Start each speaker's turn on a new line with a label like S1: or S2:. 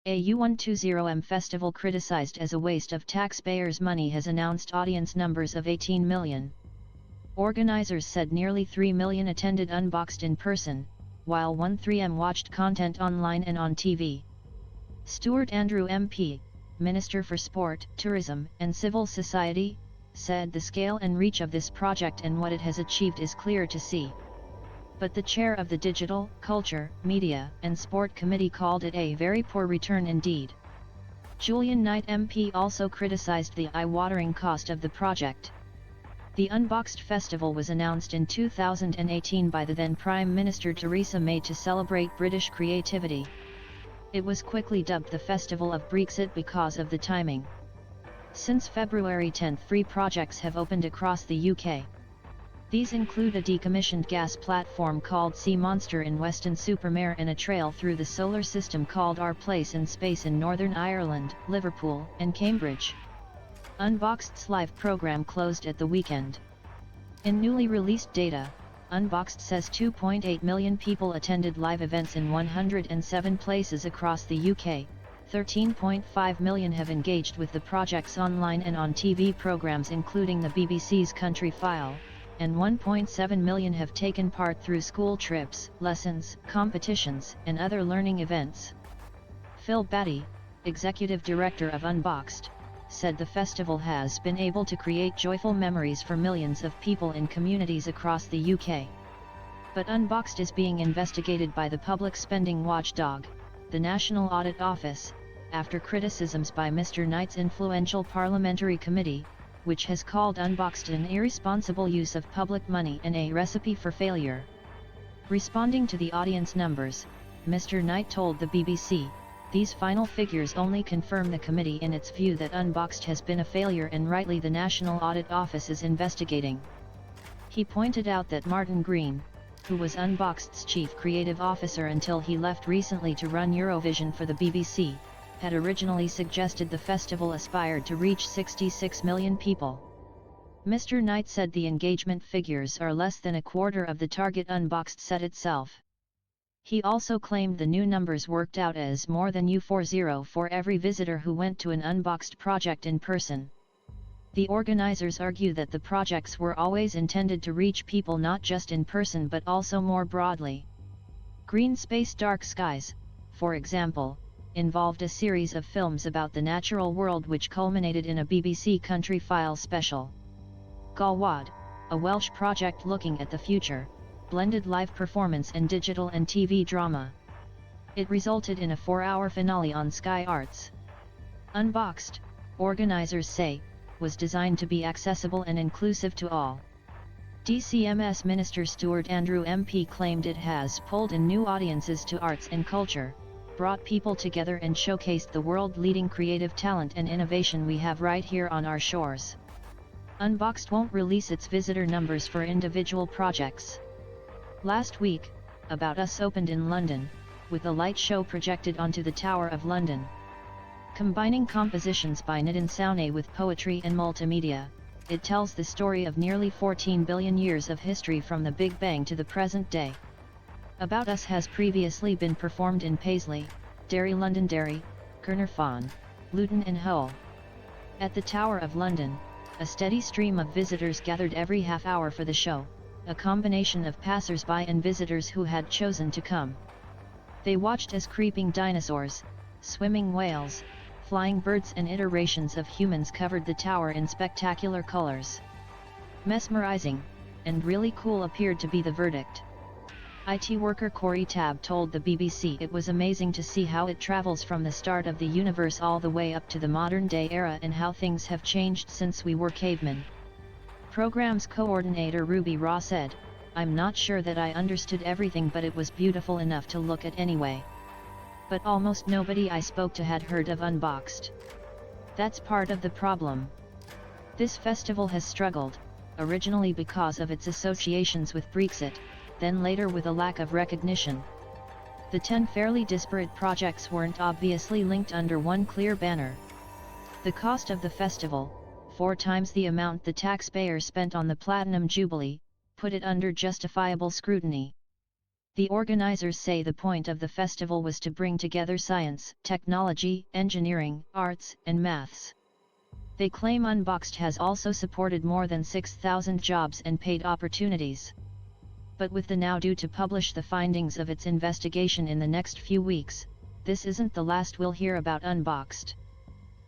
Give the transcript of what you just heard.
S1: A U120M festival criticized as a waste of taxpayers' money has announced audience numbers of 18 million. Organizers said nearly 3 million attended Unboxed in person, while 13M watched content online and on TV. Stuart Andrew MP, Minister for Sport, Tourism and Civil Society, said the scale and reach of this project and what it has achieved is clear to see. But the chair of the Digital, Culture, Media and Sport Committee called it a very poor return indeed. Julian Knight MP also criticized the eye-watering cost of the project. The Unboxed Festival was announced in 2018 by the then Prime Minister Theresa May to celebrate British creativity. It was quickly dubbed the Festival of Brexit because of the timing. Since February 10, 3 projects have opened across the UK. These include a decommissioned gas platform called Sea Monster in Weston-super-Mare and a trail through the solar system called Our Place in Space in Northern Ireland, Liverpool and Cambridge. Unboxed's live program closed at the weekend. In newly released data, Unboxed says 2.8 million people attended live events in 107 places across the UK, 13.5 million have engaged with the project's online and on TV programmes including the BBC's Country File, and 1.7 million have taken part through school trips, lessons, competitions, and other learning events. Phil Batty, Executive Director of Unboxed, said the festival has been able to create joyful memories for millions of people in communities across the UK. But Unboxed is being investigated by the public spending watchdog, the National Audit Office, after criticisms by Mr. Knight's influential parliamentary committee, which has called Unboxed an irresponsible use of public money and a recipe for failure. Responding to the audience numbers, Mr. Knight told the BBC, "These final figures only confirm the committee in its view that Unboxed has been a failure and rightly the National Audit Office is investigating." He pointed out that Martin Green, who was Unboxed's chief creative officer until he left recently to run Eurovision for the BBC, had originally suggested the festival aspired to reach 66 million people. Mr. Knight said the engagement figures are less than a quarter of the target Unboxed set itself. He also claimed the new numbers worked out as more than U40 for every visitor who went to an Unboxed project in person. The organizers argue that the projects were always intended to reach people not just in person but also more broadly. Green Space Dark Skies, for example, involved a series of films about the natural world which culminated in a BBC Country File special. Galwad, a Welsh project looking at the future, blended live performance and digital and TV drama. It resulted in a 4-hour finale on Sky Arts. Unboxed, organizers say, was designed to be accessible and inclusive to all. DCMS Minister Stuart Andrew MP claimed it has pulled in new audiences to arts and culture, brought people together and showcased the world-leading creative talent and innovation we have right here on our shores. Unboxed won't release its visitor numbers for individual projects. Last week, About Us opened in London, with a light show projected onto the Tower of London. Combining compositions by Nitin Sawhney with poetry and multimedia, it tells the story of nearly 14 billion years of history from the Big Bang to the present day. About Us has previously been performed in Paisley, Derry, Londonderry, Caernarfon, Luton and Hull. At the Tower of London, a steady stream of visitors gathered every half hour for the show, a combination of passers-by and visitors who had chosen to come. They watched as creeping dinosaurs, swimming whales, flying birds and iterations of humans covered the tower in spectacular colors. Mesmerizing, and really cool appeared to be the verdict. IT worker Corey Tabb told the BBC it was amazing to see how it travels from the start of the universe all the way up to the modern-day era and how things have changed since we were cavemen. Programs coordinator Ruby Raw said, "I'm not sure that I understood everything but it was beautiful enough to look at anyway. But almost nobody I spoke to had heard of Unboxed. That's part of the problem. This festival has struggled, originally because of its associations with Brexit, then later with a lack of recognition. The 10 fairly disparate projects weren't obviously linked under one clear banner. The cost of the festival, 4 times the amount the taxpayers spent on the Platinum Jubilee, put it under justifiable scrutiny. The organizers say the point of the festival was to bring together science, technology, engineering, arts, and maths. They claim Unboxed has also supported more than 6,000 jobs and paid opportunities. But with the now due to publish the findings of its investigation in the next few weeks, this isn't the last we'll hear about Unboxed.